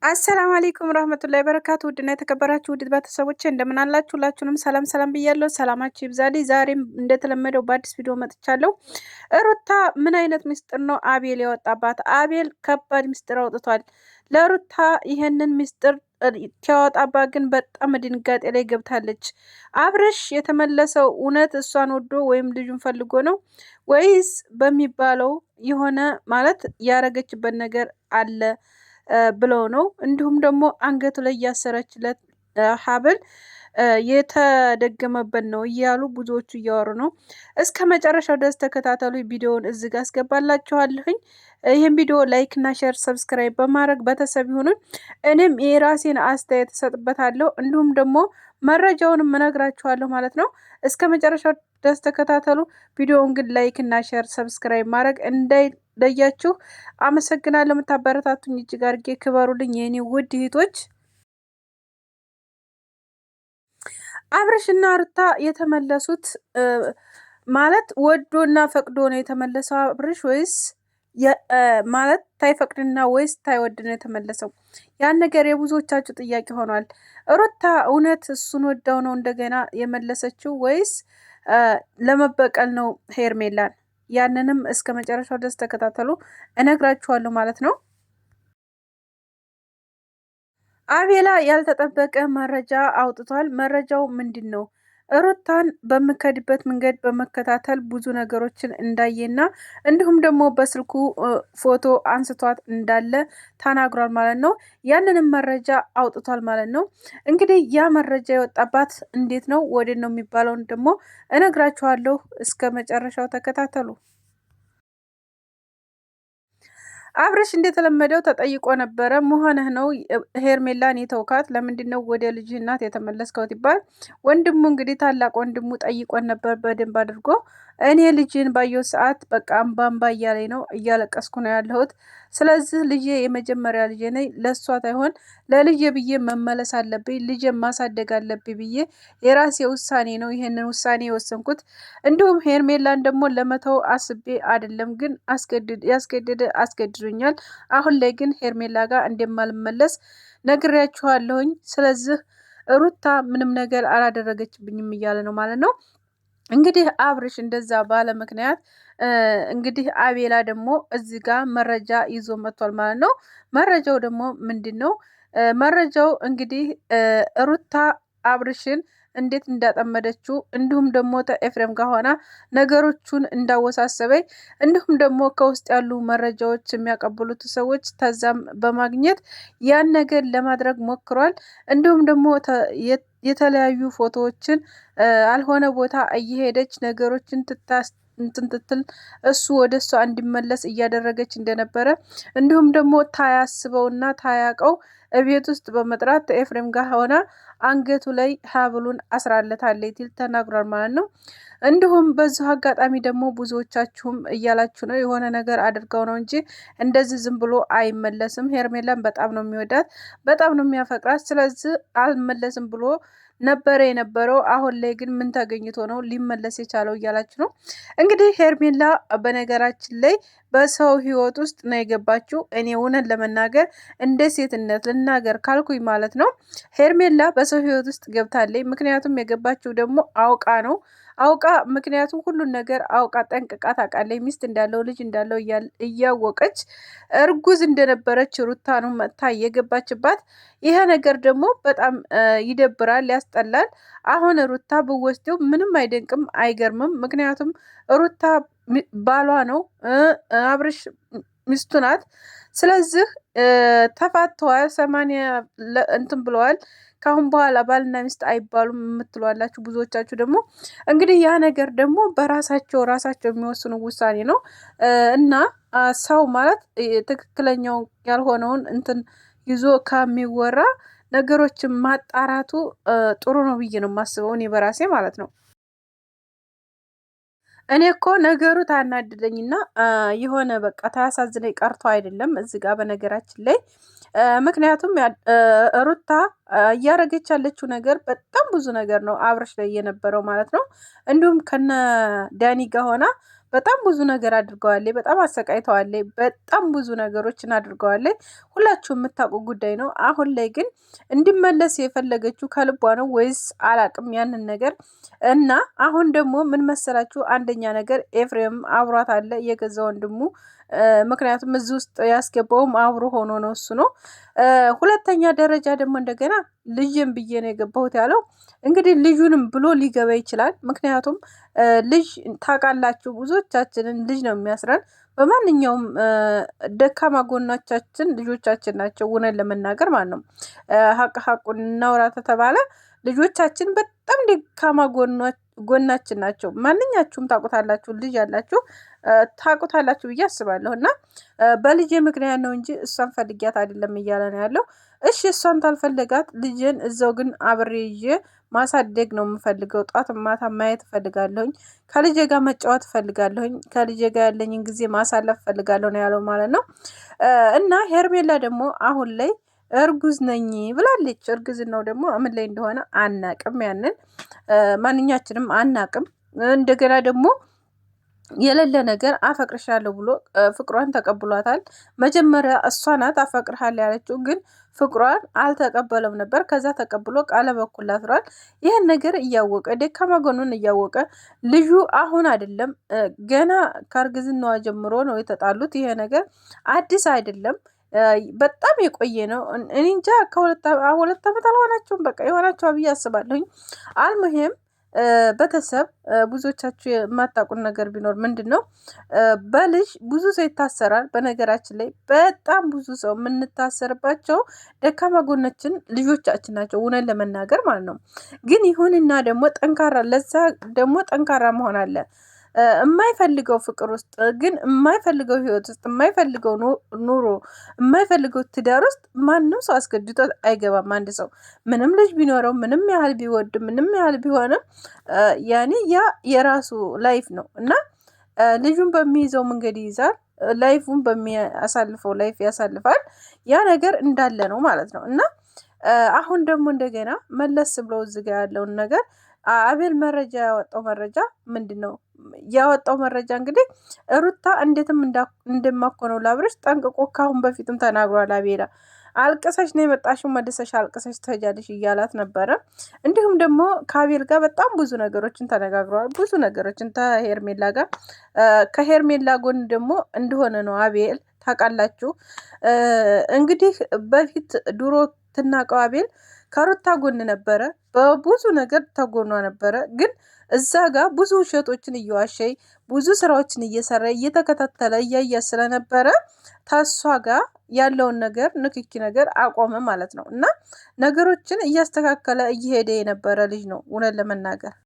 አሰላሙ አለይኩም ረህመቱላሂ በረካቱ ውድና የተከበራችሁ ውድ ቤተሰቦቼ እንደምን አላችሁ? ሁላችሁንም ሰላም ሰላም ብያለሁ። ሰላማችሁ ይብዛልኝ። ዛሬም እንደተለመደው በአዲስ ቪዲዮ መጥቻለሁ። ሩታ ምን አይነት ምስጢር ነው አቤል ያወጣባት? አቤል ከባድ ምስጢር አውጥቷል ለሩታ። ይሄንን ምስጢር ሲያወጣባት ግን በጣም ድንጋጤ ላይ ገብታለች። አብርሽ የተመለሰው እውነት እሷን ወዶ ወይም ልጁን ፈልጎ ነው ወይስ በሚባለው የሆነ ማለት ያረገችበት ነገር አለ ብለው ነው። እንዲሁም ደግሞ አንገቱ ላይ ያሰረችለት ሀብል የተደገመበት ነው እያሉ ብዙዎቹ እያወሩ ነው። እስከ መጨረሻው ድረስ ተከታተሉ። ቪዲዮውን እዚህ ጋር አስገባላችኋለሁኝ። ይህን ቪዲዮ ላይክ እና ሼር ሰብስክራይብ በማድረግ ቤተሰብ ይሁኑን። እኔም የራሴን አስተያየት እሰጥበታለሁ እንዲሁም ደግሞ መረጃውንም እነግራችኋለሁ ማለት ነው። እስከ መጨረሻው ድረስ ተከታተሉ። ቪዲዮውን ግን ላይክ እና ሼር ሰብስክራይብ ማድረግ እንዳይለያችሁ። አመሰግናለሁ። የምታበረታቱኝ እጅግ አድርጌ ክበሩልኝ የኔ ውድ እህቶች። አብርሽና ሩታ የተመለሱት ማለት ወዶና ፈቅዶ ነው የተመለሰው አብርሽ ወይስ ማለት ታይፈቅድና ወይስ ታይወድ ነው የተመለሰው? ያን ነገር የብዙዎቻችሁ ጥያቄ ሆኗል። ሩታ እውነት እሱን ወዳው ነው እንደገና የመለሰችው ወይስ ለመበቀል ነው ሄርሜላን? ያንንም እስከ መጨረሻው ድረስ ተከታተሉ፣ እነግራችኋለሁ ማለት ነው። አቤላ ያልተጠበቀ መረጃ አውጥቷል። መረጃው ምንድን ነው? ሩታን በምከድበት መንገድ በመከታተል ብዙ ነገሮችን እንዳየና እንዲሁም ደግሞ በስልኩ ፎቶ አንስቷት እንዳለ ተናግሯል ማለት ነው። ያንንም መረጃ አውጥቷል ማለት ነው። እንግዲህ ያ መረጃ የወጣባት እንዴት ነው ወዴት ነው የሚባለውን ደግሞ እነግራችኋለሁ። እስከ መጨረሻው ተከታተሉ። አብርሽ እንደተለመደው ተጠይቆ ነበረ። መሆንህ ነው ሄርሜላን የተውካት? ለምንድን ነው ወደ ልጅ እናት የተመለስከው ይባል። ወንድሙ እንግዲህ ታላቅ ወንድሙ ጠይቆን ነበር በደንብ አድርጎ። እኔ ልጅን ባየው ሰዓት በቃ አምባ አምባ እያለኝ ነው፣ እያለቀስኩ ነው ያለሁት። ስለዚህ ልጄ የመጀመሪያ ልጄ ነኝ፣ ለእሷ ሳይሆን ለልጄ ብዬ መመለስ አለብኝ፣ ልጄ ማሳደግ አለብኝ ብዬ የራሴ ውሳኔ ነው ይሄንን ውሳኔ የወሰንኩት። እንዲሁም ሄርሜላን ደግሞ ለመተው አስቤ አይደለም፣ ግን አስገድዶኛል። አሁን ላይ ግን ሄርሜላ ጋር እንደማልመለስ ነግሬያችኋለሁኝ። ስለዚህ ሩታ ምንም ነገር አላደረገችብኝም እያለ ነው ማለት ነው። እንግዲህ አብርሽ እንደዛ ባለ ምክንያት እንግዲህ አቤላ ደግሞ እዚህ ጋር መረጃ ይዞ መጥቷል ማለት ነው። መረጃው ደግሞ ምንድን ነው? መረጃው እንግዲህ ሩታ አብርሽን እንዴት እንዳጠመደችው እንዲሁም ደግሞ ከኤፍሬም ጋር ሆና ነገሮቹን እንዳወሳሰበኝ እንዲሁም ደግሞ ከውስጥ ያሉ መረጃዎች የሚያቀብሉት ሰዎች ተዛም በማግኘት ያን ነገር ለማድረግ ሞክሯል። እንዲሁም ደግሞ የተለያዩ ፎቶዎችን አልሆነ ቦታ እየሄደች ነገሮችን እንትንትትል እሱ ወደ እሷ እንዲመለስ እያደረገች እንደነበረ እንዲሁም ደግሞ ታያስበውና ታያቀው እቤት ውስጥ በመጥራት ኤፍሬም ጋር ሆና አንገቱ ላይ ሀብሉን አስራለታለች ትል ተናግሯል ማለት ነው። እንዲሁም በዚሁ አጋጣሚ ደግሞ ብዙዎቻችሁም እያላችሁ ነው የሆነ ነገር አድርገው ነው እንጂ እንደዚህ ዝም ብሎ አይመለስም። ሄርሜላን በጣም ነው የሚወዳት፣ በጣም ነው የሚያፈቅራት። ስለዚህ አልመለስም ብሎ ነበረ የነበረው። አሁን ላይ ግን ምን ተገኝቶ ነው ሊመለስ የቻለው እያላችሁ ነው። እንግዲህ ሄርሜላ በነገራችን ላይ በሰው ህይወት ውስጥ ነው የገባችው። እኔ እውነት ለመናገር እንደ ሴትነት ልናገር ካልኩኝ ማለት ነው ሄርሜላ በሰው ህይወት ውስጥ ገብታለች። ምክንያቱም የገባችው ደግሞ አውቃ ነው። አውቃ ምክንያቱም ሁሉን ነገር አውቃ ጠንቅቃ ታውቃለች። ሚስት እንዳለው ልጅ እንዳለው እያወቀች እርጉዝ እንደነበረች ሩታ ነው መጥታ የገባችባት። ይሄ ነገር ደግሞ በጣም ይደብራል፣ ያስጠላል። አሁን ሩታ ብወስደው ምንም አይደንቅም፣ አይገርምም። ምክንያቱም ሩታ ባሏ ነው፣ አብርሽ ሚስቱ ናት። ስለዚህ ተፋተዋል፣ 80 እንትን ብለዋል። ካሁን በኋላ ባልና ሚስት አይባሉም የምትሏላችሁ ብዙዎቻችሁ ደግሞ እንግዲህ ያ ነገር ደግሞ በራሳቸው የሚወስኑ ውሳኔ ነው እና ሰው ማለት ትክክለኛው ያልሆነውን እንትን ይዞ ከሚወራ ነገሮችን ማጣራቱ ጥሩ ነው ብዬ ነው የማስበው እኔ በራሴ ማለት ነው። እኔ እኮ ነገሩ ታናድደኝና የሆነ በቃ ታያሳዝነኝ ቀርቶ አይደለም እዚህ ጋር በነገራችን ላይ ምክንያቱም ሩታ እያረገች ያለችው ነገር በጣም ብዙ ነገር ነው አብርሽ ላይ የነበረው ማለት ነው። እንዲሁም ከነ ዳኒ ጋር ሆና በጣም ብዙ ነገር አድርገዋለች፣ በጣም አሰቃይተዋለች፣ በጣም ብዙ ነገሮችን አድርገዋለች። ሁላችሁም የምታውቁ ጉዳይ ነው። አሁን ላይ ግን እንዲመለስ የፈለገችው ከልቧ ነው ወይስ አላቅም ያንን ነገር እና አሁን ደግሞ ምን መሰላችሁ፣ አንደኛ ነገር ኤፍሬም አብሯት አለ የገዛ ወንድሙ። ምክንያቱም እዚህ ውስጥ ያስገባውም አብሮ ሆኖ ነው እሱ ነው። ሁለተኛ ደረጃ ደግሞ እንደገና ልጅን ብዬ ነው የገባሁት ያለው። እንግዲህ ልጁንም ብሎ ሊገባ ይችላል። ምክንያቱም ልጅ ታውቃላችሁ፣ ብዙዎቻችንን ልጅ ነው የሚያስረን። በማንኛውም ደካማ ጎናቻችን ልጆቻችን ናቸው። እውነን ለመናገር ማለት ነው፣ ሀቁን እናውራ ተተባለ ልጆቻችን በጣም ደካማ ጎናችን ናቸው። ማንኛችሁም ታውቁታላችሁ፣ ልጅ ያላችሁ ታውቁታላችሁ ብዬ አስባለሁ። እና በልጄ ምክንያት ነው እንጂ እሷን ፈልጊያት አይደለም እያለ ነው ያለው። እሺ እሷን ታልፈለጋት ልጅን እዛው ግን አብሬ ይዤ ማሳደግ ነው የምፈልገው። ጧት ማታ ማየት እፈልጋለሁኝ። ከልጄ ጋር መጫወት እፈልጋለሁኝ። ከልጄ ጋር ያለኝን ጊዜ ማሳለፍ እፈልጋለሁ ነው ያለው ማለት ነው። እና ሄርሜላ ደግሞ አሁን ላይ እርጉዝ ነኝ ብላለች። እርግዝናው ደግሞ ምን ላይ እንደሆነ አናቅም። ያንን ማንኛችንም አናቅም። እንደገና ደግሞ የሌለ ነገር አፈቅርሻለሁ ብሎ ፍቅሯን ተቀብሏታል። መጀመሪያ እሷ ናት አፈቅርሃል ያለችው፣ ግን ፍቅሯን አልተቀበለም ነበር። ከዛ ተቀብሎ ቃለ በኩል ላስሯል። ይህን ነገር እያወቀ ደካማ ጎኑን እያወቀ ልጁ አሁን አይደለም ገና ከእርግዝናዋ ጀምሮ ነው የተጣሉት። ይሄ ነገር አዲስ አይደለም፣ በጣም የቆየ ነው። እኔ እንጃ ከሁለት ዓመት አልሆናቸውም። በቃ የሆናቸው ብዬ አስባለሁኝ። አልሙሄም ቤተሰብ ብዙዎቻችሁ የማታውቁን ነገር ቢኖር ምንድን ነው፣ በልጅ ብዙ ሰው ይታሰራል። በነገራችን ላይ በጣም ብዙ ሰው የምንታሰርባቸው ደካማ ጎናችን ልጆቻችን ናቸው፣ እውነን ለመናገር ማለት ነው። ግን ይሁንና ደግሞ ጠንካራ፣ ለዛ ደግሞ ጠንካራ መሆን አለ። የማይፈልገው ፍቅር ውስጥ ግን የማይፈልገው ህይወት ውስጥ የማይፈልገው ኑሮ የማይፈልገው ትዳር ውስጥ ማንም ሰው አስገድዶ አይገባም። አንድ ሰው ምንም ልጅ ቢኖረው ምንም ያህል ቢወድ ምንም ያህል ቢሆንም ያኔ ያ የራሱ ላይፍ ነው እና ልጁን በሚይዘው መንገድ ይይዛል፣ ላይፉን በሚያሳልፈው ላይፍ ያሳልፋል። ያ ነገር እንዳለ ነው ማለት ነው። እና አሁን ደግሞ እንደገና መለስ ብለው እዚህ ጋር ያለውን ነገር አቤል መረጃ ያወጣው መረጃ ምንድን ነው ያወጣው መረጃ? እንግዲህ ሩታ እንዴትም እንደማኮነው ላብርሽ ጠንቅቆ ካሁን በፊትም ተናግሯል። አቤላ አልቅሰሽ ነው የመጣሽው፣ መልሰሽ አልቅሰሽ ትሄጃለሽ እያላት ነበረ። እንዲሁም ደግሞ ከአቤል ጋር በጣም ብዙ ነገሮችን ተነጋግረዋል። ብዙ ነገሮችን ከሄርሜላ ጋር፣ ከሄርሜላ ጎን ደግሞ እንደሆነ ነው አቤል። ታውቃላችሁ እንግዲህ በፊት ድሮ ትናቀው አቤል ከሩታ ጎን ነበረ፣ በብዙ ነገር ተጎኗ ነበረ። ግን እዛ ጋር ብዙ ውሸቶችን እየዋሸይ ብዙ ስራዎችን እየሰራ እየተከታተለ እያያ ስለነበረ ታሷ ጋር ያለውን ነገር ንክኪ ነገር አቆመ ማለት ነው። እና ነገሮችን እያስተካከለ እየሄደ የነበረ ልጅ ነው እውነት ለመናገር